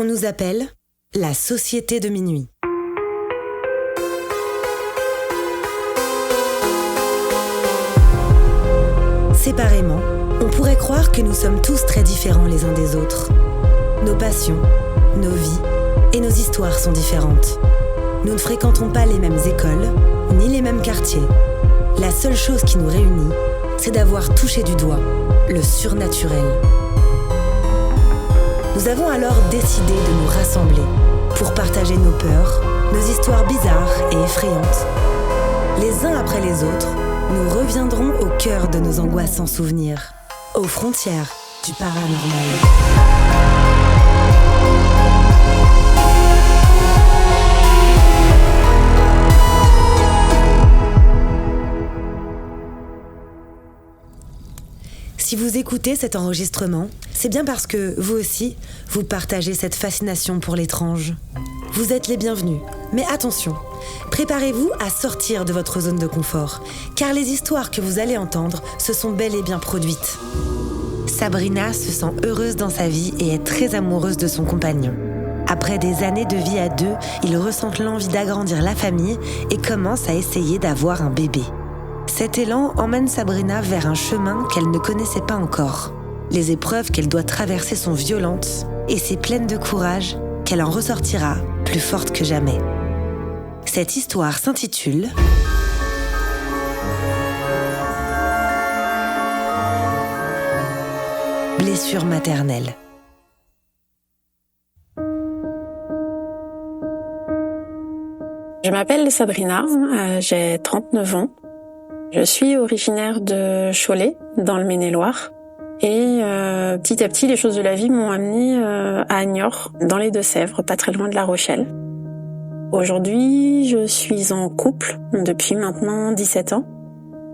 On nous appelle la société de minuit. Séparément, on pourrait croire que nous sommes tous très différents les uns des autres. Nos passions, nos vies et nos histoires sont différentes. Nous ne fréquentons pas les mêmes écoles, ni les mêmes quartiers. La seule chose qui nous réunit, c'est d'avoir touché du doigt le surnaturel. Nous avons alors décidé de nous rassembler pour partager nos peurs, nos histoires bizarres et effrayantes. Les uns après les autres, nous reviendrons au cœur de nos angoisses sans souvenirs, aux frontières du paranormal. Si vous écoutez cet enregistrement, c'est bien parce que, vous aussi, vous partagez cette fascination pour l'étrange. Vous êtes les bienvenus, mais attention, préparez-vous à sortir de votre zone de confort, car les histoires que vous allez entendre se sont bel et bien produites. Sabrina se sent heureuse dans sa vie et est très amoureuse de son compagnon. Après des années de vie à deux, ils ressentent l'envie d'agrandir la famille et commencent à essayer d'avoir un bébé. Cet élan emmène Sabrina vers un chemin qu'elle ne connaissait pas encore. Les épreuves qu'elle doit traverser sont violentes et c'est pleine de courage qu'elle en ressortira plus forte que jamais. Cette histoire s'intitule Blessure maternelle. Je m'appelle Sabrina, j'ai 39 ans. Je suis originaire de Cholet, dans le Maine-et-Loire. Et petit à petit, les choses de la vie m'ont amenée à Niort, dans les Deux-Sèvres, pas très loin de La Rochelle. Aujourd'hui, je suis en couple depuis maintenant 17 ans.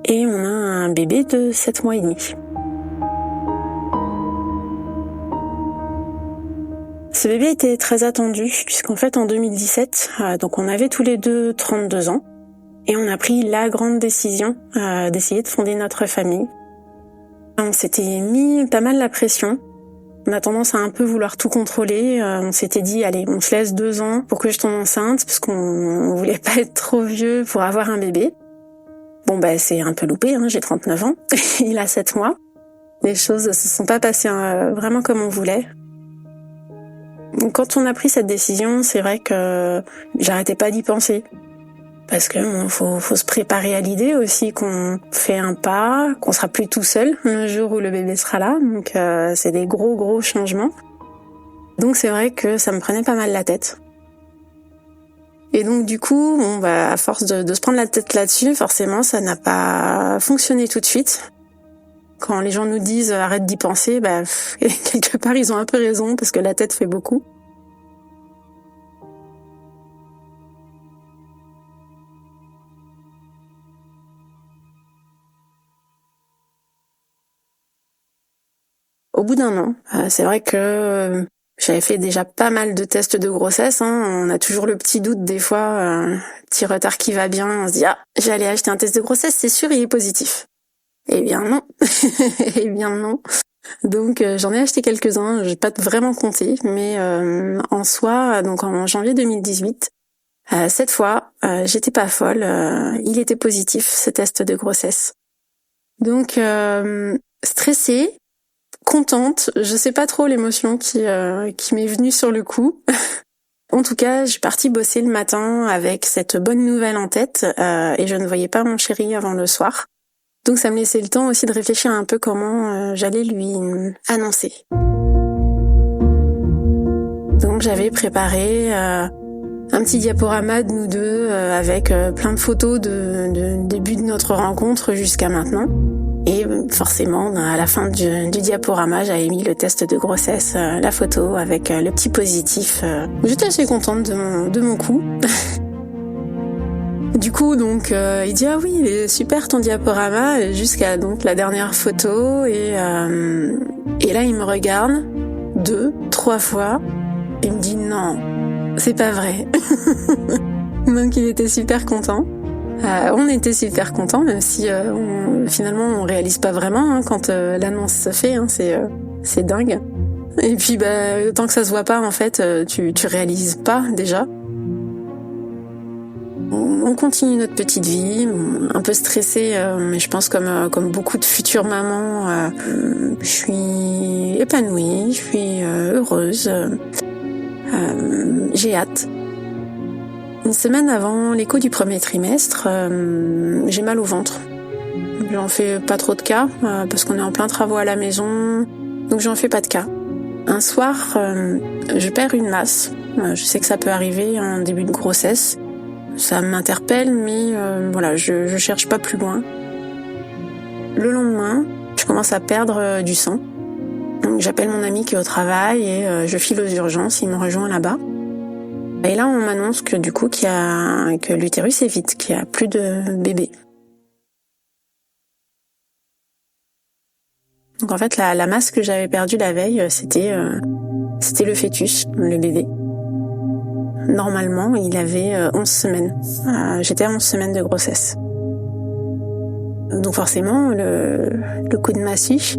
Et on a un bébé de 7 mois et demi. Ce bébé était très attendu, puisqu'en fait, en 2017, donc on avait tous les deux 32 ans. Et on a pris la grande décision d'essayer de fonder notre famille. On s'était mis pas mal la pression. On a tendance à un peu vouloir tout contrôler. On s'était dit, allez, on se laisse 2 ans pour que je tombe enceinte, parce qu'on voulait pas être trop vieux pour avoir un bébé. Bon, c'est un peu loupé, hein, j'ai 39 ans. Il a 7 mois. Les choses se sont pas passées vraiment comme on voulait. Quand on a pris cette décision, c'est vrai que j'arrêtais pas d'y penser. Parce que faut se préparer à l'idée aussi qu'on fait un pas, qu'on sera plus tout seul le jour où le bébé sera là. Donc c'est des gros changements. Donc c'est vrai que ça me prenait pas mal la tête. Et donc du coup, à force de se prendre la tête là-dessus, forcément ça n'a pas fonctionné tout de suite. Quand les gens nous disent arrête d'y penser, quelque part ils ont un peu raison parce que la tête fait beaucoup. Au bout d'1 an, c'est vrai que j'avais fait déjà pas mal de tests de grossesse. On a toujours le petit doute des fois, petit retard qui va bien. On se dit j'allais acheter un test de grossesse, c'est sûr il est positif. Eh bien non, Donc j'en ai acheté quelques-uns, j'ai pas vraiment compté, mais en soi, donc en janvier 2018, cette fois, j'étais pas folle. Il était positif ce test de grossesse. Donc stressée. Contente, je sais pas trop l'émotion qui m'est venue sur le coup. En tout cas, je suis partie bosser le matin avec cette bonne nouvelle en tête et je ne voyais pas mon chéri avant le soir. Donc ça me laissait le temps aussi de réfléchir un peu comment j'allais lui annoncer. Donc j'avais préparé un petit diaporama de nous deux avec plein de photos de début de notre rencontre jusqu'à maintenant. Et forcément, à la fin du diaporama, j'avais mis le test de grossesse, la photo avec le petit positif. J'étais assez contente de mon coup. Du coup, donc, il dit oui, il est super ton diaporama, jusqu'à donc la dernière photo. Et là, il me regarde 2, 3 fois. Il me dit non, c'est pas vrai. Donc, il était super content. On était super contents, même si finalement on réalise pas vraiment quand l'annonce se fait, c'est dingue. Et puis tant que ça se voit pas, en fait, tu réalises pas déjà. On continue notre petite vie, un peu stressée, mais je pense comme beaucoup de futures mamans, je suis épanouie, je suis heureuse, j'ai hâte. Une semaine avant l'écho du premier trimestre, j'ai mal au ventre. J'en fais pas trop de cas, parce qu'on est en plein travaux à la maison, donc j'en fais pas de cas. Un soir, je perds une masse. Je sais que ça peut arriver en début de grossesse. Ça m'interpelle, mais voilà, je cherche pas plus loin. Le lendemain, je commence à perdre du sang. Donc j'appelle mon ami qui est au travail et je file aux urgences, il me rejoint là-bas. Et là, on m'annonce que du coup, que l'utérus est vide, qu'il n'y a plus de bébé. Donc en fait, la masse que j'avais perdue la veille, c'était le fœtus, le bébé. Normalement, il avait 11 semaines. J'étais à 11 semaines de grossesse. Donc forcément, le coup de massue.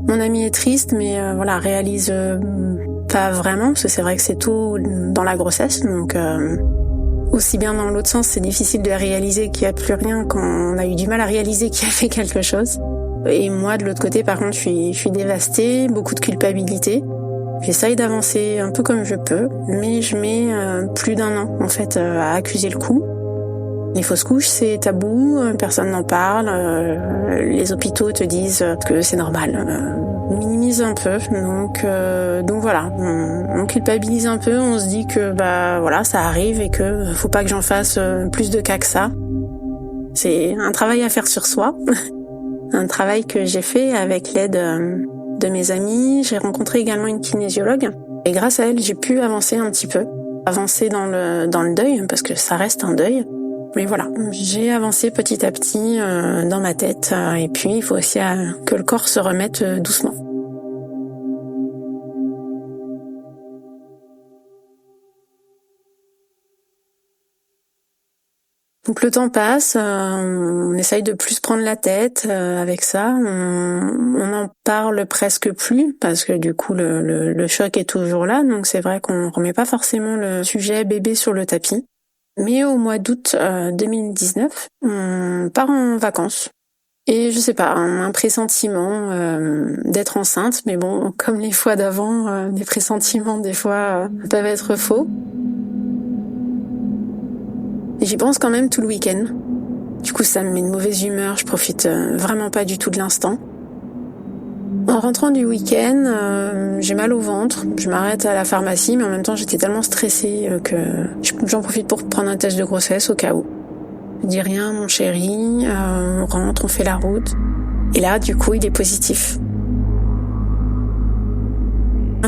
Mon ami est triste, mais voilà, réalise pas vraiment, parce que c'est vrai que c'est tôt dans la grossesse. Donc aussi bien dans l'autre sens, c'est difficile de réaliser qu'il n'y a plus rien quand on a eu du mal à réaliser qu'il y avait quelque chose. Et moi, de l'autre côté, par contre, je suis dévastée, beaucoup de culpabilité. J'essaye d'avancer un peu comme je peux, mais je mets plus d'1 an, en fait, à accuser le coup. Les fausses couches, c'est tabou, personne n'en parle, les hôpitaux te disent que c'est normal, minimise un peu, donc voilà, on culpabilise un peu, on se dit que voilà, ça arrive et que faut pas que j'en fasse plus de cas que ça. C'est un travail à faire sur soi, un travail que j'ai fait avec l'aide de mes amis. J'ai rencontré également une kinésiologue et grâce à elle, j'ai pu avancer un petit peu, avancer dans le deuil, parce que ça reste un deuil. Mais voilà, j'ai avancé petit à petit dans ma tête, et puis il faut aussi que le corps se remette doucement. Donc le temps passe, on essaye de plus prendre la tête avec ça, on en parle presque plus parce que du coup le choc est toujours là, donc c'est vrai qu'on remet pas forcément le sujet bébé sur le tapis. Mais au mois d'août 2019, on part en vacances. Et je sais pas, un pressentiment d'être enceinte, mais bon, comme les fois d'avant, les pressentiments des fois peuvent être faux. Et j'y pense quand même tout le week-end. Du coup, ça me met de mauvaise humeur, je profite vraiment pas du tout de l'instant. En rentrant du week-end, j'ai mal au ventre, je m'arrête à la pharmacie, mais en même temps j'étais tellement stressée que j'en profite pour prendre un test de grossesse au cas où. Je dis rien, mon chéri, on rentre, on fait la route. Et là, du coup, il est positif.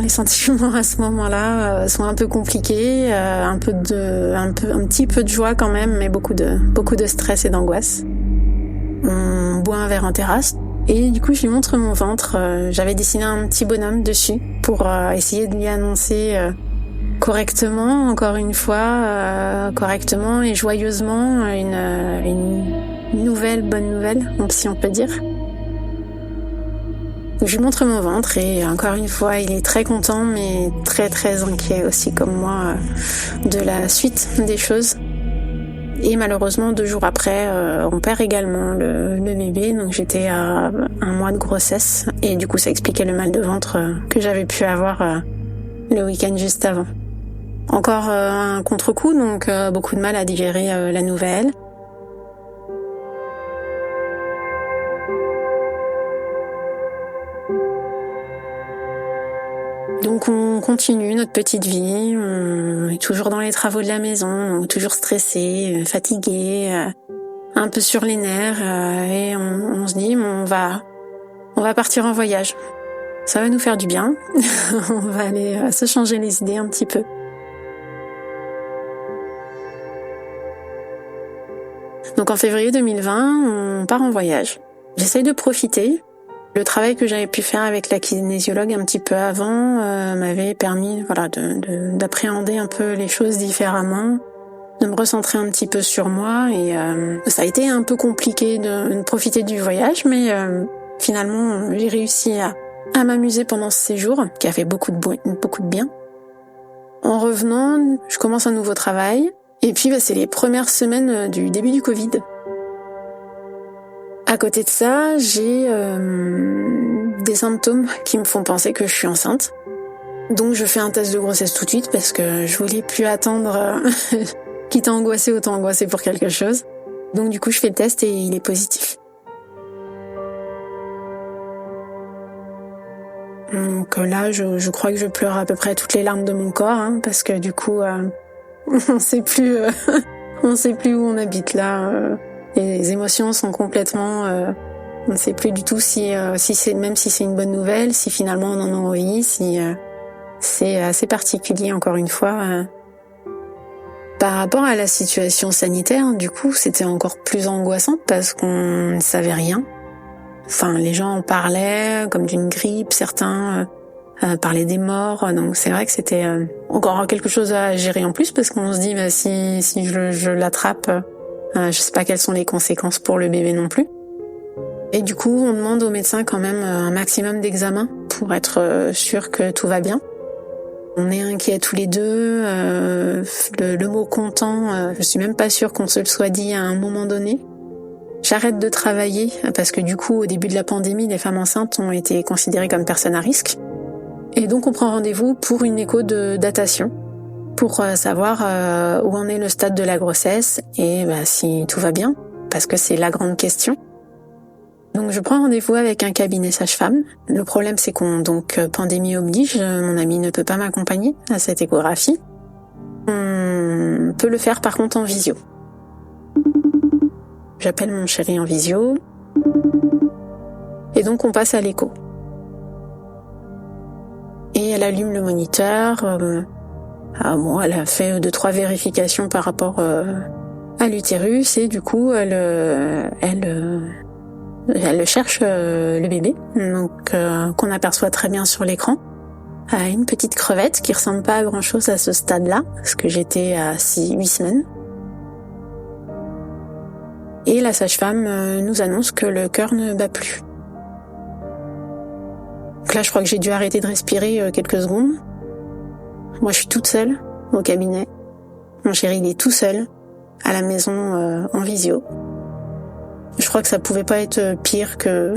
Les sentiments à ce moment-là sont un peu compliqués, un petit peu de joie quand même, mais beaucoup de stress et d'angoisse. On boit un verre en terrasse. Et du coup, je lui montre mon ventre. J'avais dessiné un petit bonhomme dessus pour essayer de lui annoncer correctement, encore une fois, correctement et joyeusement, une bonne nouvelle, si on peut dire. Donc, je lui montre mon ventre et encore une fois, il est très content, mais très très inquiet aussi, comme moi, de la suite des choses. Et malheureusement, 2 jours après, on perd également le bébé. Donc j'étais à 1 mois de grossesse. Et du coup, ça expliquait le mal de ventre que j'avais pu avoir le week-end juste avant. Encore un contre-coup, donc beaucoup de mal à digérer la nouvelle. Donc on continue notre petite vie, on est toujours dans les travaux de la maison, donc toujours stressé, fatigué, un peu sur les nerfs, et on se dit on va partir en voyage. Ça va nous faire du bien, on va aller se changer les idées un petit peu. Donc en février 2020, on part en voyage. J'essaye de profiter. Le travail que j'avais pu faire avec la kinésiologue un petit peu avant m'avait permis d'appréhender un peu les choses différemment, de me recentrer un petit peu sur moi et ça a été un peu compliqué de profiter du voyage, mais finalement j'ai réussi à m'amuser pendant ce séjour, qui a fait beaucoup de bien. En revenant, je commence un nouveau travail, et puis c'est les premières semaines du début du Covid. À côté de ça, j'ai des symptômes qui me font penser que je suis enceinte. Donc je fais un test de grossesse tout de suite parce que je voulais plus attendre, quitte à angoisser, autant angoisser pour quelque chose. Donc du coup je fais le test et il est positif. Donc là je crois que je pleure à peu près toutes les larmes de mon corps, parce que du coup on sait plus où on habite là. Les émotions sont complètement, on ne sait plus du tout si c'est, même si c'est une bonne nouvelle, si finalement on en a envie, si c'est assez particulier encore une fois. Par rapport à la situation sanitaire, du coup, c'était encore plus angoissant parce qu'on ne savait rien. Enfin, les gens en parlaient comme d'une grippe, certains parlaient des morts, donc c'est vrai que c'était encore quelque chose à gérer en plus parce qu'on se dit si je l'attrape, je sais pas quelles sont les conséquences pour le bébé non plus. Et du coup, on demande aux médecins quand même un maximum d'examens pour être sûr que tout va bien. On est inquiets tous les deux. Le mot content, je suis même pas sûre qu'on se le soit dit à un moment donné. J'arrête de travailler parce que du coup, au début de la pandémie, les femmes enceintes ont été considérées comme personnes à risque. Et donc, on prend rendez-vous pour une écho de datation pour savoir où en est le stade de la grossesse et si tout va bien, parce que c'est la grande question. Donc je prends rendez-vous avec un cabinet sage-femme. Le problème c'est pandémie oblige, mon ami ne peut pas m'accompagner à cette échographie. On peut le faire par contre en visio. J'appelle mon chéri en visio. Et donc on passe à l'écho. Et elle allume le moniteur. Elle a fait 2-3 vérifications par rapport à l'utérus et du coup elle cherche le bébé, donc qu'on aperçoit très bien sur l'écran. Une petite crevette qui ressemble pas à grand chose à ce stade-là, parce que j'étais à 8 semaines. Et la sage-femme nous annonce que le cœur ne bat plus. Donc là, je crois que j'ai dû arrêter de respirer quelques secondes. Moi, je suis toute seule au cabinet. Mon chéri, il est tout seul à la maison en visio. Je crois que ça pouvait pas être pire que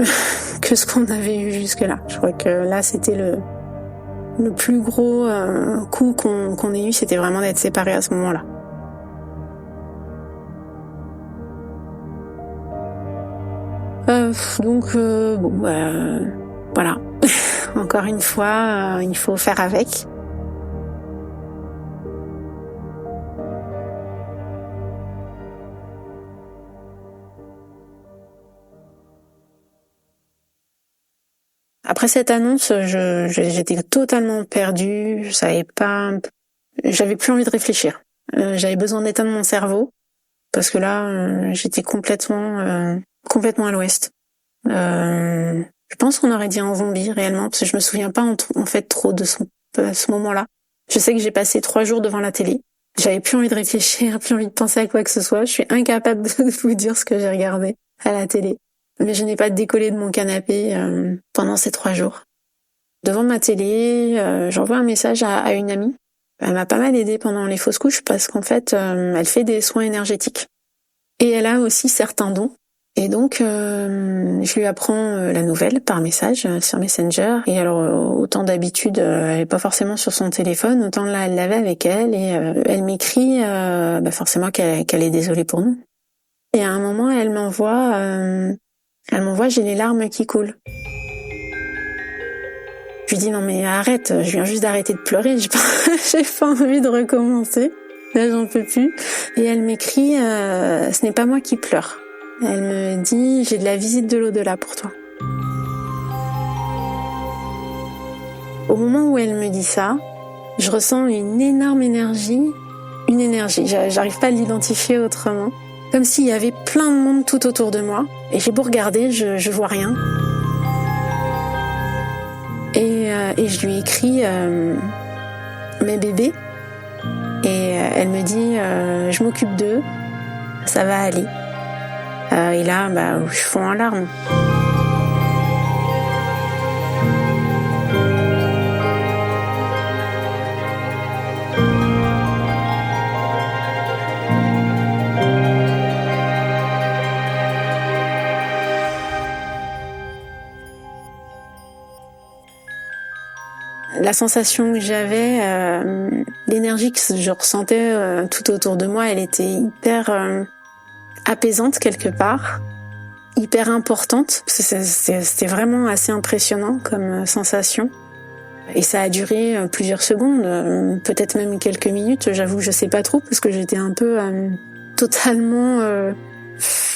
ce qu'on avait eu jusque-là. Je crois que là, c'était le plus gros coup qu'on ait eu, c'était vraiment d'être séparés à ce moment-là. Voilà. Encore une fois, il faut faire avec. Après cette annonce, j'étais totalement perdue, j'avais plus envie de réfléchir. J'avais besoin d'éteindre mon cerveau parce que là, j'étais complètement à l'ouest. Je pense qu'on aurait dit un zombie réellement parce que je me souviens pas en fait trop de ce moment-là. Je sais que j'ai passé 3 jours devant la télé. J'avais plus envie de réfléchir, plus envie de penser à quoi que ce soit. Je suis incapable de vous dire ce que j'ai regardé à la télé. Mais je n'ai pas décollé de mon canapé pendant ces 3 jours. Devant ma télé, j'envoie un message à une amie. Elle m'a pas mal aidée pendant les fausses couches parce qu'en fait, elle fait des soins énergétiques. Et elle a aussi certains dons. Et donc, je lui apprends la nouvelle par message sur Messenger. Et alors, autant d'habitude, elle est pas forcément sur son téléphone, autant là, elle l'avait avec elle. Et elle m'écrit forcément qu'elle est désolée pour nous. Et à un moment, elle m'envoie j'ai les larmes qui coulent. Je lui dis non mais arrête, je viens juste d'arrêter de pleurer, j'ai pas envie de recommencer. Là j'en peux plus. Et elle m'écrit ce n'est pas moi qui pleure. Elle me dit j'ai de la visite de l'au-delà pour toi. Au moment où elle me dit ça, je ressens une énorme énergie. J'arrive pas à l'identifier autrement. Comme s'il y avait plein de monde tout autour de moi. Et j'ai beau regarder, je vois rien. Et je lui écris mes bébés. Et elle me dit je m'occupe d'eux, ça va aller. Et là, je fonds en larmes. la sensation que j'avais, l'énergie que je ressentais tout autour de moi, elle était hyper apaisante quelque part, hyper importante. C'était vraiment assez impressionnant comme sensation. Et ça a duré plusieurs secondes, peut-être même quelques minutes, j'avoue, je sais pas trop, parce que j'étais un peu totalement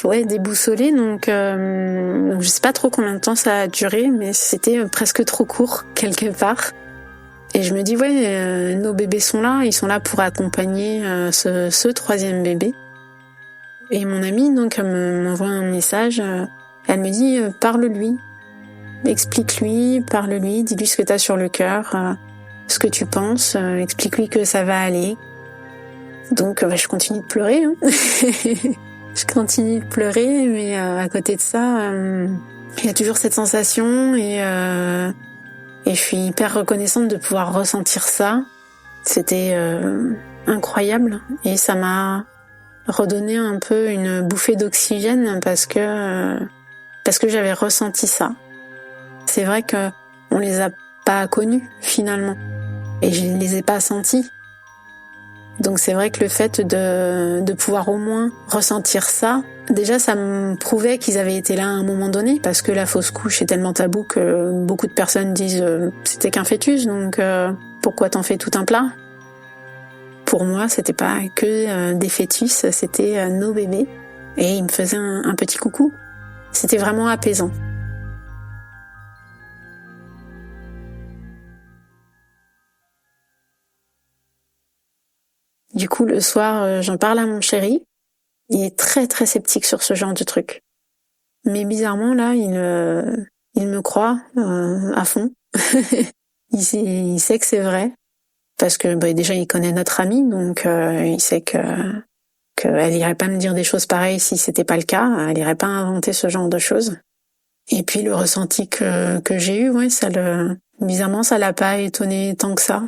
déboussolée, donc je sais pas trop combien de temps ça a duré, mais c'était presque trop court, quelque part. Et je me dis, nos bébés sont là, ils sont là pour accompagner ce troisième bébé. Et mon amie, donc, m'envoie un message, elle me dit, parle-lui. Explique-lui, parle-lui, dis-lui ce que t'as sur le cœur, ce que tu penses, explique-lui que ça va aller. Donc je continue de pleurer. Hein. Je continue de pleurer, mais à côté de ça, il y a toujours cette sensation et je suis hyper reconnaissante de pouvoir ressentir ça. C'était incroyable et ça m'a redonné un peu une bouffée d'oxygène parce que j'avais ressenti ça. C'est vrai que on les a pas connus finalement et je les ai pas sentis. Donc c'est vrai que le fait de pouvoir au moins ressentir ça, déjà ça me prouvait qu'ils avaient été là à un moment donné parce que la fausse couche est tellement tabou que beaucoup de personnes disent c'était qu'un fœtus, donc pourquoi t'en fais tout un plat ? Pour moi, c'était pas que des fœtus, c'était nos bébés et ils me faisaient un petit coucou. C'était vraiment apaisant. Du coup, le soir, j'en parle à mon chéri. Il est très très sceptique sur ce genre de truc. Mais bizarrement, là, il me croit à fond. Il sait que c'est vrai. Parce que déjà, il connaît notre amie, donc il sait qu'elle irait pas me dire des choses pareilles si c'était pas le cas. Elle irait pas inventer ce genre de choses. Et puis, le ressenti que j'ai eu, bizarrement, ça l'a pas étonné tant que ça.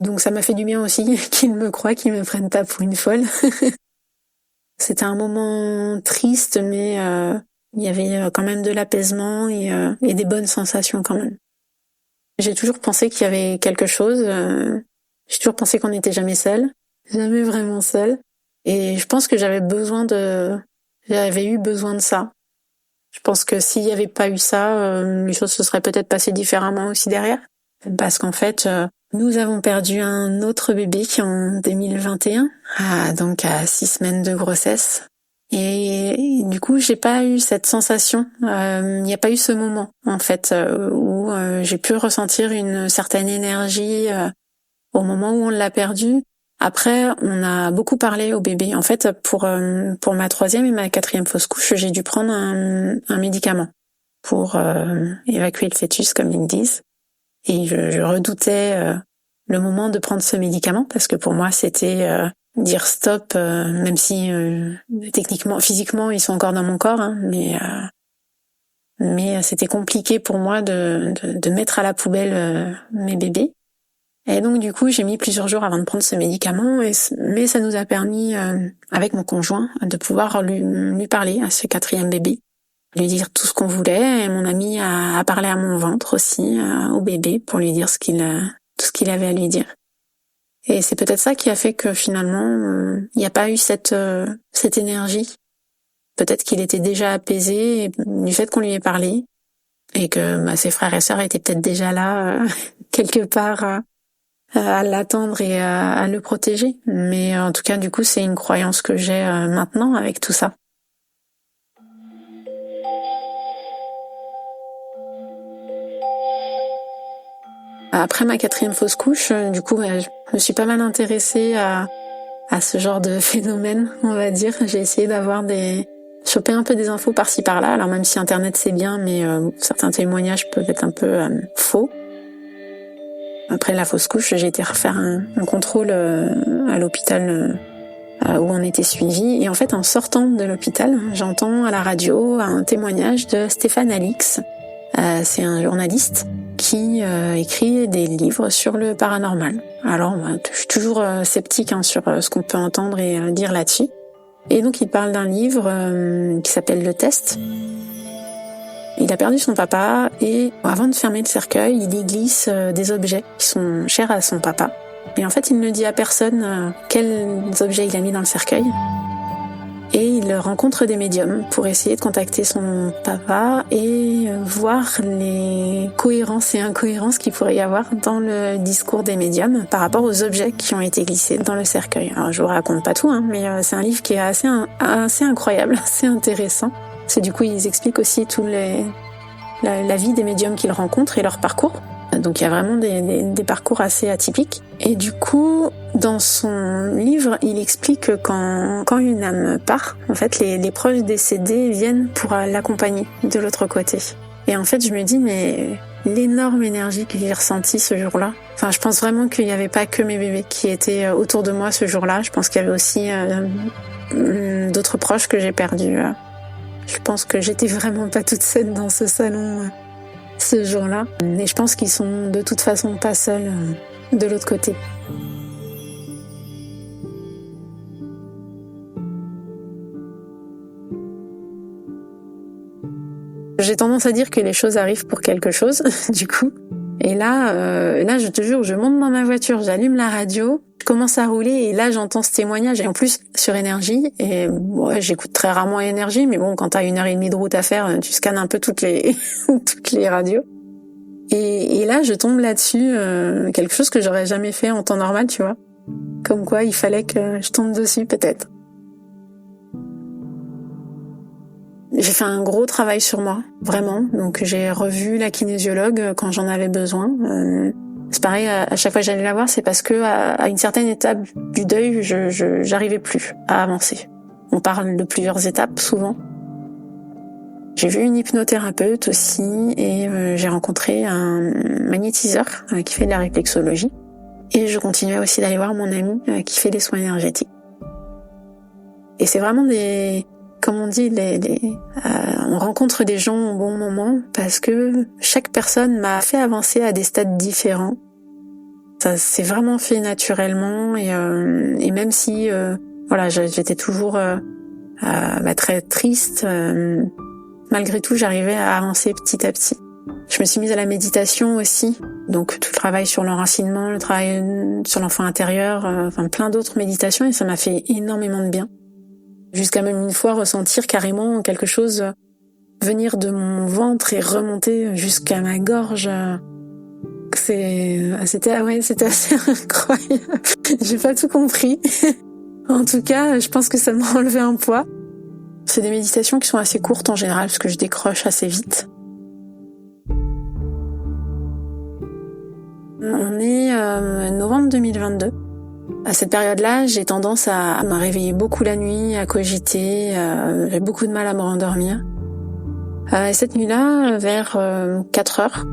Donc ça m'a fait du bien aussi qu'ils me croient, qu'ils me prennent pas pour une folle. C'était un moment triste, mais il y avait quand même de l'apaisement et des bonnes sensations quand même. J'ai toujours pensé qu'il y avait quelque chose. J'ai toujours pensé qu'on n'était jamais seul, jamais vraiment seul. Et je pense que j'avais eu besoin de ça. Je pense que s'il y avait pas eu ça, les choses se seraient peut-être passées différemment aussi derrière. Parce qu'en fait, nous avons perdu un autre bébé en 2021, donc à 6 semaines de grossesse. Et du coup, j'ai pas eu cette sensation. Il n'y a pas eu ce moment, en fait, où j'ai pu ressentir une certaine énergie au moment où on l'a perdu. Après, on a beaucoup parlé au bébé. En fait, pour ma 3e et ma 4e fausse couche, j'ai dû prendre un médicament pour évacuer le fœtus, comme ils disent. Et je redoutais le moment de prendre ce médicament parce que pour moi c'était dire stop, même si techniquement, physiquement ils sont encore dans mon corps, hein, mais c'était compliqué pour moi de mettre à la poubelle mes bébés. Et donc du coup j'ai mis plusieurs jours avant de prendre ce médicament, mais ça nous a permis avec mon conjoint de pouvoir lui parler à ce 4e bébé. Lui dire tout ce qu'on voulait, et mon ami a parlé à mon ventre aussi, au bébé, pour lui dire tout ce qu'il avait à lui dire. Et c'est peut-être ça qui a fait que finalement, il n'y a pas eu cette énergie. Peut-être qu'il était déjà apaisé du fait qu'on lui ait parlé, et que ses frères et sœurs étaient peut-être déjà là, quelque part, à l'attendre et à le protéger. Mais en tout cas, du coup, c'est une croyance que j'ai maintenant avec tout ça. Après ma 4e fausse couche, du coup, je me suis pas mal intéressée à ce genre de phénomène, on va dire. J'ai essayé choper un peu des infos par-ci par-là. Alors même si Internet c'est bien, mais certains témoignages peuvent être un peu faux. Après la fausse couche, j'ai été refaire un contrôle à l'hôpital où on était suivis. Et en fait, en sortant de l'hôpital, j'entends à la radio un témoignage de Stéphane Alix. C'est un journaliste qui écrit des livres sur le paranormal. Alors, je suis toujours sceptique sur ce qu'on peut entendre et dire là-dessus. Et donc, il parle d'un livre qui s'appelle Le Test. Il a perdu son papa et avant de fermer le cercueil, il y glisse des objets qui sont chers à son papa. Et en fait, il ne dit à personne quels objets il a mis dans le cercueil. Et il rencontre des médiums pour essayer de contacter son papa et voir les cohérences et incohérences qu'il pourrait y avoir dans le discours des médiums par rapport aux objets qui ont été glissés dans le cercueil. Alors je vous raconte pas tout, mais c'est un livre qui est assez incroyable, assez intéressant. C'est du coup ils expliquent aussi la vie des médiums qu'ils rencontrent et leur parcours. Donc il y a vraiment des parcours assez atypiques. Et du coup, dans son livre, il explique que quand une âme part, en fait, les proches décédés viennent pour l'accompagner de l'autre côté. Et en fait, je me dis, mais l'énorme énergie que j'ai ressentie ce jour-là. Enfin, je pense vraiment qu'il n'y avait pas que mes bébés qui étaient autour de moi ce jour-là. Je pense qu'il y avait aussi d'autres proches que j'ai perdus. Je pense que j'étais vraiment pas toute seule dans ce salon ce jour-là. Et je pense qu'ils sont de toute façon pas seuls de l'autre côté. J'ai tendance à dire que les choses arrivent pour quelque chose, du coup. Et là, je te jure, je monte dans ma voiture, j'allume la radio, je commence à rouler et là j'entends ce témoignage et en plus sur Énergie. Et ouais, j'écoute très rarement Énergie, mais bon, quand t'as 1h30 de route à faire, tu scannes un peu toutes les toutes les radios. Et là, je tombe là-dessus, quelque chose que j'aurais jamais fait en temps normal, tu vois. Comme quoi, il fallait que je tombe dessus, peut-être. J'ai fait un gros travail sur moi, vraiment. Donc, j'ai revu la kinésiologue quand j'en avais besoin. C'est pareil, à chaque fois que j'allais la voir, c'est parce que à une certaine étape du deuil, j'arrivais plus à avancer. On parle de plusieurs étapes, souvent. J'ai vu une hypnothérapeute aussi et j'ai rencontré un magnétiseur qui fait de la réflexologie. Et je continuais aussi d'aller voir mon ami qui fait des soins énergétiques. Et c'est vraiment comme on dit, on rencontre des gens au bon moment parce que chaque personne m'a fait avancer à des stades différents. Ça s'est vraiment fait naturellement et même si j'étais toujours très triste. Malgré tout, j'arrivais à avancer petit à petit. Je me suis mise à la méditation aussi, donc tout le travail sur l'enracinement, le travail sur l'enfant intérieur, plein d'autres méditations et ça m'a fait énormément de bien. Jusqu'à même une fois ressentir carrément quelque chose venir de mon ventre et remonter jusqu'à ma gorge. C'était assez incroyable. J'ai pas tout compris. En tout cas, je pense que ça m'a enlevé un poids. C'est des méditations qui sont assez courtes en général, parce que je décroche assez vite. On est novembre 2022. À cette période-là, j'ai tendance à me réveiller beaucoup la nuit, à cogiter, j'ai beaucoup de mal à me rendormir. Cette nuit-là, vers 4 heures,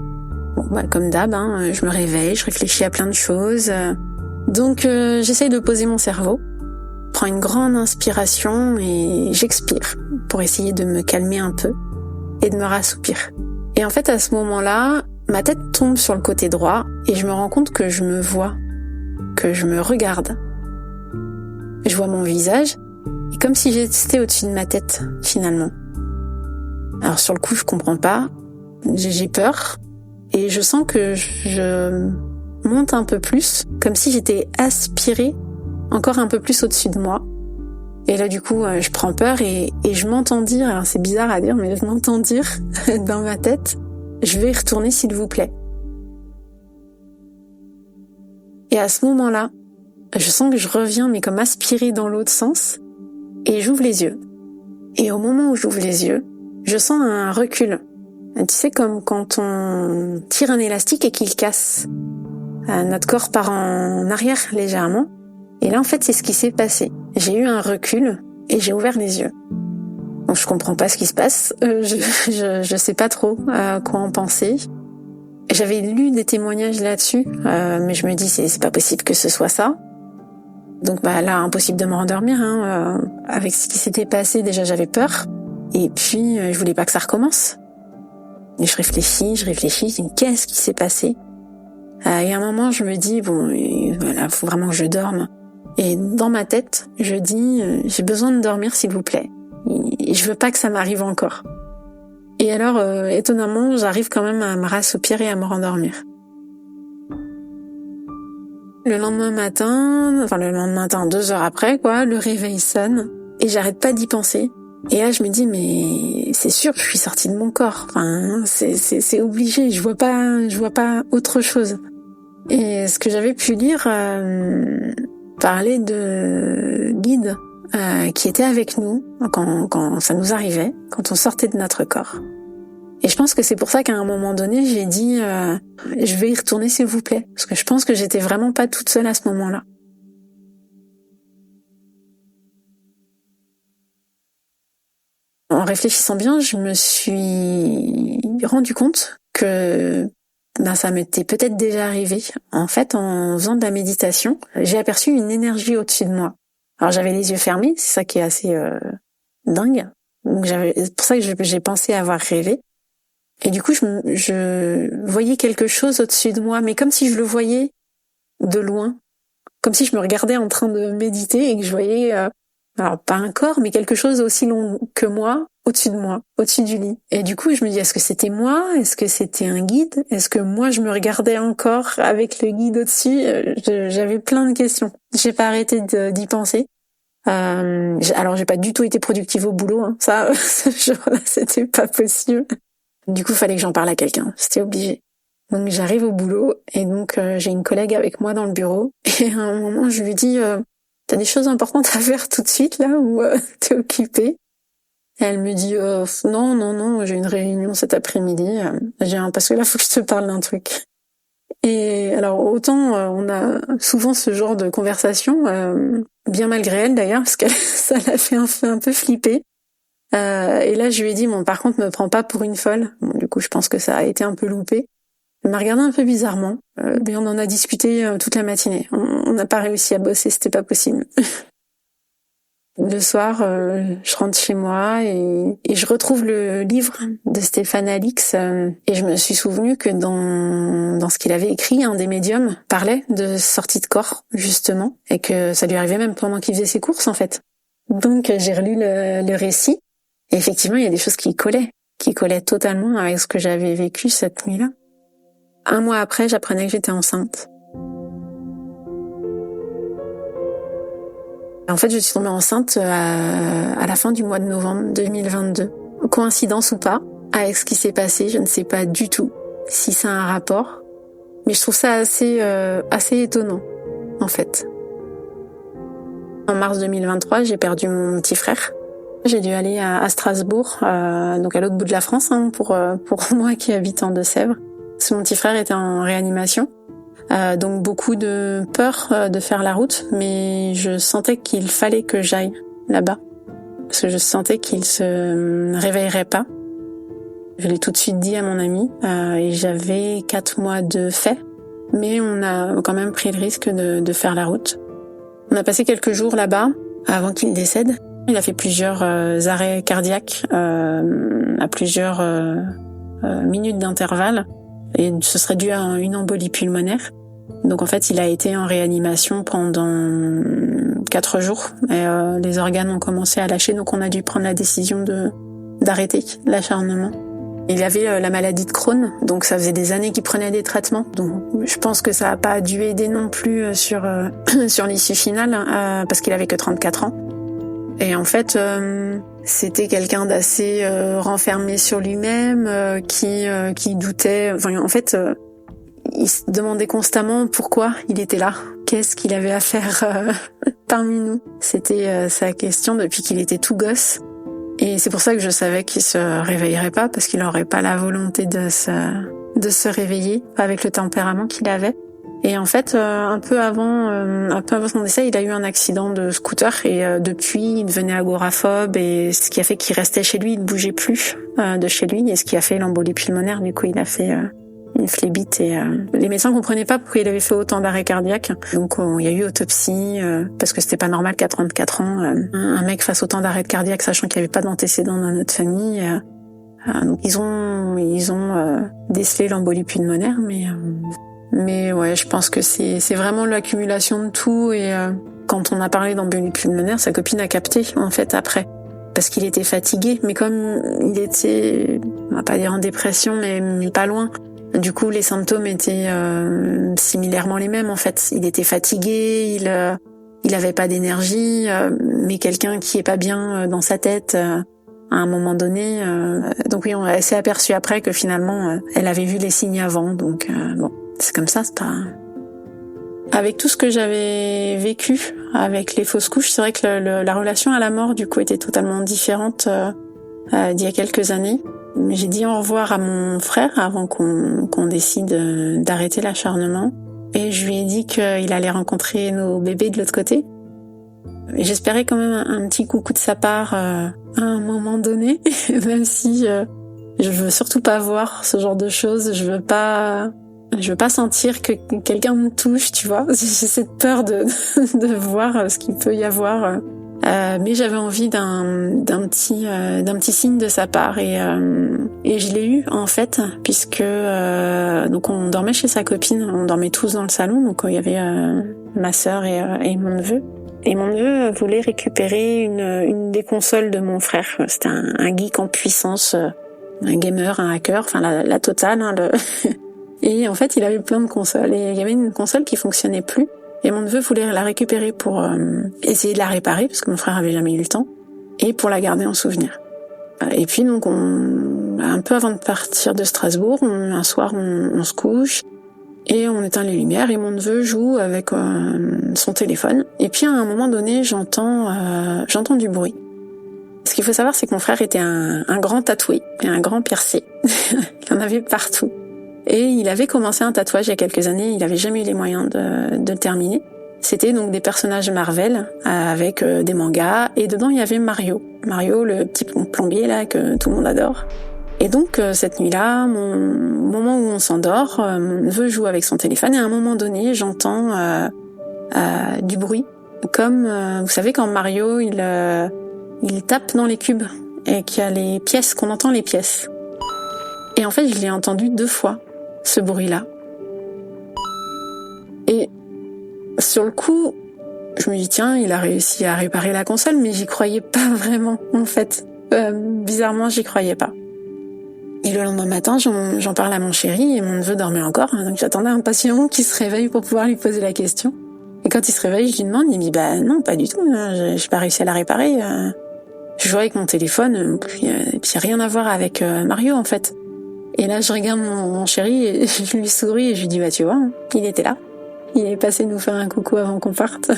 comme d'hab, je me réveille, je réfléchis à plein de choses. Donc j'essaye de poser mon cerveau. Je prends une grande inspiration et j'expire pour essayer de me calmer un peu et de me rassoupir. Et en fait, à ce moment-là, ma tête tombe sur le côté droit et je me rends compte que je me vois, que je me regarde. Je vois mon visage et comme si j'étais au-dessus de ma tête, finalement. Alors sur le coup, je comprends pas, j'ai peur et je sens que je monte un peu plus, comme si j'étais aspirée encore un peu plus au-dessus de moi. Et là, du coup, je prends peur et je m'entends dire, alors c'est bizarre à dire, mais je m'entends dire dans ma tête, je vais y retourner s'il vous plaît. Et à ce moment-là, je sens que je reviens, mais comme aspirée dans l'autre sens, et j'ouvre les yeux. Et au moment où j'ouvre les yeux, je sens un recul. Tu sais, comme quand on tire un élastique et qu'il casse. Notre corps part en arrière légèrement. Et là, en fait, c'est ce qui s'est passé. J'ai eu un recul et j'ai ouvert les yeux. Donc, je comprends pas ce qui se passe. Je sais pas trop quoi en penser. J'avais lu des témoignages là-dessus, mais je me dis c'est pas possible que ce soit ça. Donc là, impossible de me rendormir. Avec ce qui s'était passé, déjà j'avais peur. Et puis, je voulais pas que ça recommence. Et je réfléchis, je dis qu'est-ce qui s'est passé? Et à un moment, je me dis voilà, faut vraiment que je dorme. Et dans ma tête, je dis j'ai besoin de dormir s'il vous plaît. Et je veux pas que ça m'arrive encore. Et alors, étonnamment, j'arrive quand même à me rassoupier et à me rendormir. Le lendemain matin, 2 heures après, le réveil sonne et j'arrête pas d'y penser. Et là, je me dis, mais c'est sûr, je suis sortie de mon corps. Enfin, c'est obligé. Je vois pas autre chose. Et ce que j'avais pu lire parlait de guides qui étaient avec nous quand ça nous arrivait, quand on sortait de notre corps. Et je pense que c'est pour ça qu'à un moment donné, j'ai dit je vais y retourner s'il vous plaît, parce que je pense que j'étais vraiment pas toute seule à ce moment-là. En réfléchissant bien, je me suis rendu compte que ça m'était peut-être déjà arrivé. En fait, en faisant de la méditation, j'ai aperçu une énergie au-dessus de moi. Alors j'avais les yeux fermés, c'est ça qui est assez dingue. Donc c'est pour ça que j'ai pensé avoir rêvé. Et du coup, je voyais quelque chose au-dessus de moi, mais comme si je le voyais de loin, comme si je me regardais en train de méditer et que je voyais, alors pas un corps, mais quelque chose aussi long que moi, au-dessus de moi, au-dessus du lit. Et du coup, je me dis, est-ce que c'était moi? Est-ce que c'était un guide? Est-ce que moi, je me regardais encore avec le guide au-dessus? J'avais plein de questions. J'ai pas arrêté d'y penser. Alors, j'ai pas du tout été productive au boulot, hein. Ça, ce jour-là, c'était pas possible. Du coup, il fallait que j'en parle à quelqu'un. C'était obligé. Donc, j'arrive au boulot et donc j'ai une collègue avec moi dans le bureau. Et à un moment, je lui dis t'as des choses importantes à faire tout de suite là ou t'es occupée? Et elle me dit non, j'ai une réunion cet après-midi. Parce que là, faut que je te parle d'un truc. Et alors autant on a souvent ce genre de conversation, bien malgré elle d'ailleurs, parce que ça l'a fait un peu flipper. Et là, je lui ai dit, bon, par contre, me prends pas pour une folle. Bon, du coup, je pense que ça a été un peu loupé. Elle m'a regardé un peu bizarrement, mais on en a discuté toute la matinée. On n'a pas réussi à bosser, c'était pas possible. Le soir, je rentre chez moi et je retrouve le livre de Stéphane Alix et je me suis souvenu que dans ce qu'il avait écrit, un des médiums parlait de sortie de corps, justement, et que ça lui arrivait même pendant qu'il faisait ses courses, en fait. Donc, j'ai relu le récit. Et effectivement, il y a des choses qui collaient totalement avec ce que j'avais vécu cette nuit-là. 1 mois après, j'apprenais que j'étais enceinte. En fait, je suis tombée enceinte à la fin du mois de novembre 2022. Coïncidence ou pas, avec ce qui s'est passé, je ne sais pas du tout si ça a un rapport, mais je trouve ça assez étonnant, en fait. En mars 2023, j'ai perdu mon petit frère. J'ai dû aller à Strasbourg, donc à l'autre bout de la France, pour moi qui habite en Deux-Sèvres. Parce que mon petit frère était en réanimation, donc beaucoup de peur de faire la route, mais je sentais qu'il fallait que j'aille là-bas, parce que je sentais qu'il se réveillerait pas. Je l'ai tout de suite dit à mon ami, et j'avais 4 mois de fait, mais on a quand même pris le risque de faire la route. On a passé quelques jours là-bas avant qu'il décède. Il a fait plusieurs arrêts cardiaques à plusieurs minutes d'intervalle et ce serait dû à une embolie pulmonaire. Donc en fait, il a été en réanimation pendant 4 jours et les organes ont commencé à lâcher, donc on a dû prendre la décision d'arrêter l'acharnement. Il avait la maladie de Crohn, donc ça faisait des années qu'il prenait des traitements. Donc je pense que ça n'a pas dû aider non plus sur l'issue finale, parce qu'il avait que 34 ans. Et en fait, c'était quelqu'un d'assez renfermé sur lui-même, qui doutait. Enfin, en fait, il se demandait constamment pourquoi il était là. Qu'est-ce qu'il avait à faire parmi nous? C'était sa question depuis qu'il était tout gosse. Et c'est pour ça que je savais qu'il se réveillerait pas, parce qu'il n'aurait pas la volonté de se réveiller avec le tempérament qu'il avait. Et en fait, un peu avant son décès, il a eu un accident de scooter et depuis, il devenait agoraphobe et ce qui a fait qu'il restait chez lui, il ne bougeait plus de chez lui et ce qui a fait l'embolie pulmonaire. Du coup, il a fait une phlébite et les médecins comprenaient pas pourquoi il avait fait autant d'arrêts cardiaques. Donc, il y a eu autopsie parce que c'était pas normal qu'à 34 ans, un mec fasse autant d'arrêts cardiaques sachant qu'il n'y avait pas d'antécédents dans notre famille. Donc, ils ont décelé l'embolie pulmonaire, mais ouais, je pense que c'est vraiment l'accumulation de tout et quand on a parlé d'embolie pulmonaire, sa copine a capté en fait après. parce qu'il était fatigué, mais comme il était, on va pas dire en dépression, mais pas loin. Du coup, les symptômes étaient similairement les mêmes en fait. Il était fatigué, il avait pas d'énergie, mais quelqu'un qui est pas bien dans sa tête à un moment donné. Donc oui, elle s'est aperçue après que finalement, elle avait vu les signes avant. Donc bon, c'est comme ça, c'est pas. Avec tout ce que j'avais vécu avec les fausses couches, c'est vrai que la relation à la mort du coup était totalement différente d'il y a quelques années. J'ai dit au revoir à mon frère avant qu'on décide d'arrêter l'acharnement. Et je lui ai dit qu'il allait rencontrer nos bébés de l'autre côté. Et j'espérais quand même un petit coucou de sa part à un moment donné, même si je veux surtout pas voir ce genre de choses. Je veux pas sentir que quelqu'un me touche, tu vois. J'ai cette peur de voir ce qu'il peut y avoir. Mais j'avais envie d'un petit signe de sa part et je l'ai eu en fait puisque donc on dormait chez sa copine, on dormait tous dans le salon, donc il y avait ma sœur et mon neveu. Et mon neveu voulait récupérer une des consoles de mon frère. C'était un geek en puissance, un gamer, un hacker, enfin la totale. Hein, Et en fait, il avait plein de consoles et il y avait une console qui fonctionnait plus. Et mon neveu voulait la récupérer pour essayer de la réparer parce que mon frère avait jamais eu le temps et pour la garder en souvenir. Et puis donc un peu avant de partir de Strasbourg, un soir on se couche et on éteint les lumières et mon neveu joue avec son téléphone. Et puis à un moment donné, j'entends du bruit. Ce qu'il faut savoir, c'est que mon frère était un grand tatoué et un grand piercé. Il en avait partout. Et il avait commencé un tatouage il y a quelques années, il avait jamais eu les moyens de le terminer. C'était donc des personnages Marvel avec des mangas et dedans il y avait Mario, le petit plombier là que tout le monde adore. Et donc cette nuit-là, au moment où on s'endort, mon neveu joue avec son téléphone et à un moment donné, j'entends du bruit, comme vous savez quand Mario il tape dans les cubes et qu'il y a les pièces, qu'on entend les pièces. Et en fait, je l'ai entendu 2 fois. Ce bruit-là. Et sur le coup, je me dis tiens, il a réussi à réparer la console, mais j'y croyais pas vraiment en fait. Bizarrement, j'y croyais pas. Et le lendemain matin, j'en parle à mon chéri et mon neveu dormait encore, donc j'attendais impatiemment qu'il se réveille pour pouvoir lui poser la question. Et quand il se réveille, je lui demande, il me dit bah non, pas du tout, j'ai pas réussi à la réparer. Je jouais avec mon téléphone, puis rien à voir avec Mario en fait. Et là, je regarde mon chéri et je lui souris et je lui dis, bah tu vois, il était là. Il est passé nous faire un coucou avant qu'on parte.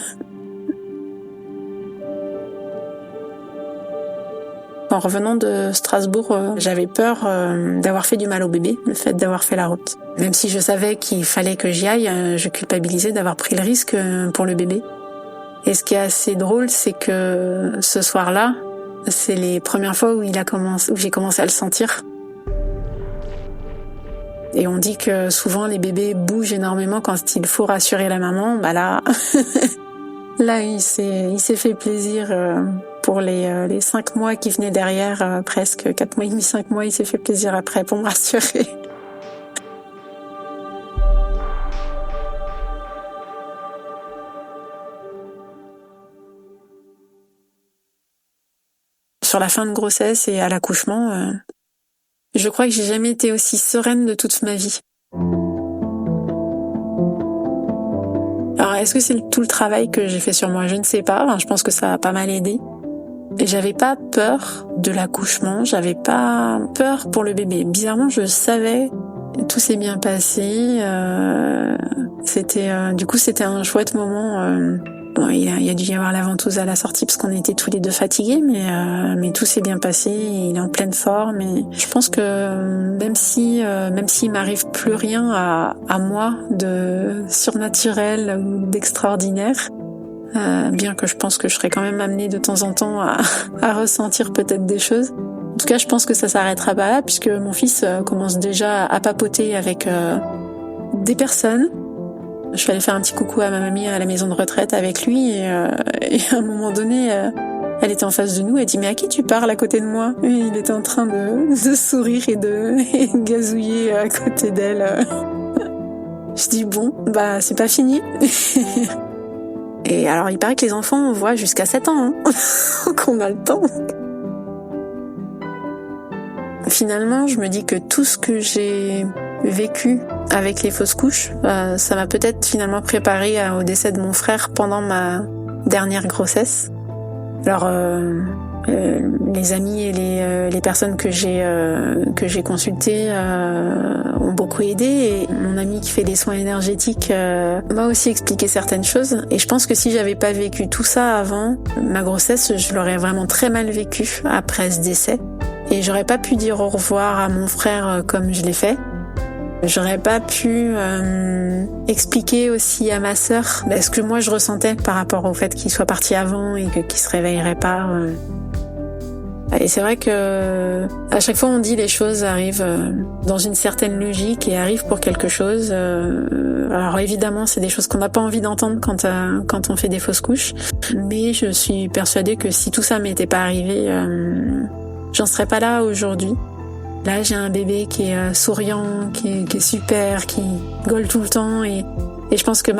En revenant de Strasbourg, j'avais peur d'avoir fait du mal au bébé, le fait d'avoir fait la route. Même si je savais qu'il fallait que j'y aille, je culpabilisais d'avoir pris le risque pour le bébé. Et ce qui est assez drôle, c'est que ce soir-là, c'est les premières fois où j'ai commencé à le sentir. Et on dit que souvent les bébés bougent énormément quand il faut rassurer la maman. Bah là, il s'est fait plaisir pour les 5 mois qui venaient derrière, presque 4 mois et demi, 5 mois, il s'est fait plaisir après pour me rassurer. Sur la fin de grossesse et à l'accouchement, je crois que j'ai jamais été aussi sereine de toute ma vie. Alors, est-ce que c'est tout le travail que j'ai fait sur moi ? Je ne sais pas. Enfin, je pense que ça a pas mal aidé. Et j'avais pas peur de l'accouchement. J'avais pas peur pour le bébé. Bizarrement, je savais. Tout s'est bien passé. C'était un chouette moment. Bon, il y a dû y avoir la ventouse à la sortie parce qu'on était tous les deux fatigués, mais tout s'est bien passé. Il est en pleine forme et je pense que même s'il m'arrive plus rien à moi de surnaturel ou d'extraordinaire, bien que je pense que je serai quand même amenée de temps en temps à ressentir peut-être des choses. En tout cas, je pense que ça s'arrêtera pas là puisque mon fils commence déjà à papoter avec des personnes. Je suis allée faire un petit coucou à ma mamie à la maison de retraite avec lui et à un moment donné, elle était en face de nous, elle dit « Mais à qui tu parles à côté de moi ?» Et il était en train de sourire et de gazouiller à côté d'elle. Je dis « Bon, bah c'est pas fini. » Et alors il paraît que les enfants voient jusqu'à 7 ans, hein. Qu'on a le temps. finalement, je me dis que tout ce que j'ai vécu avec les fausses couches, ça m'a peut-être finalement préparé au décès de mon frère pendant ma dernière grossesse. Alors, les amis et les personnes que j'ai consultées ont beaucoup aidé, et mon ami qui fait des soins énergétiques m'a aussi expliqué certaines choses. Et je pense que si j'avais pas vécu tout ça avant ma grossesse, je l'aurais vraiment très mal vécu après ce décès. Et j'aurais pas pu dire au revoir à mon frère comme je l'ai fait. J'aurais pas pu expliquer aussi à ma sœur ce que moi je ressentais par rapport au fait qu'il soit parti avant et qu'il se réveillerait pas. Et c'est vrai que à chaque fois on dit les choses arrivent dans une certaine logique et arrivent pour quelque chose. Alors évidemment c'est des choses qu'on n'a pas envie d'entendre quand on fait des fausses couches. Mais je suis persuadée que si tout ça m'était pas arrivé, j'en serais pas là aujourd'hui. Là, j'ai un bébé qui est souriant, qui est super, qui rigole tout le temps, et je pense que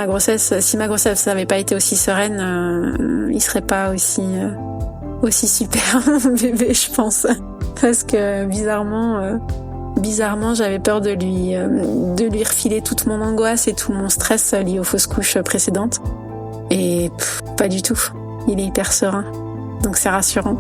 si ma grossesse n'avait pas été aussi sereine, il serait pas aussi super, mon bébé, je pense. Parce que bizarrement, j'avais peur de lui refiler toute mon angoisse et tout mon stress lié aux fausses couches précédentes. Et pas du tout. Il est hyper serein. Donc c'est rassurant.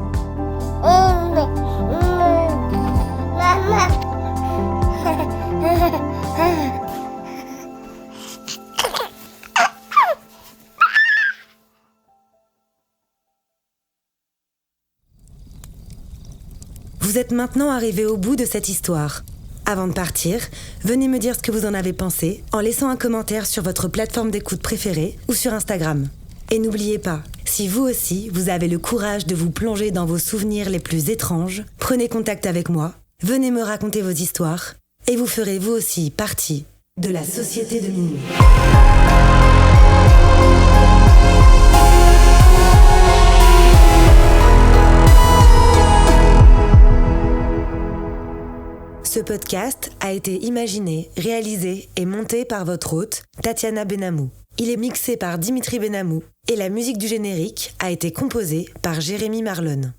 Vous êtes maintenant arrivé au bout de cette histoire. Avant de partir, venez me dire ce que vous en avez pensé en laissant un commentaire sur votre plateforme d'écoute préférée ou sur Instagram. Et n'oubliez pas, si vous aussi, vous avez le courage de vous plonger dans vos souvenirs les plus étranges, prenez contact avec moi, venez me raconter vos histoires, et vous ferez vous aussi partie de la Société de Minuit. Ce podcast a été imaginé, réalisé et monté par votre hôte, Tatiana Benamou. Il est mixé par Dimitri Benamou et la musique du générique a été composée par Jérémy Marlon.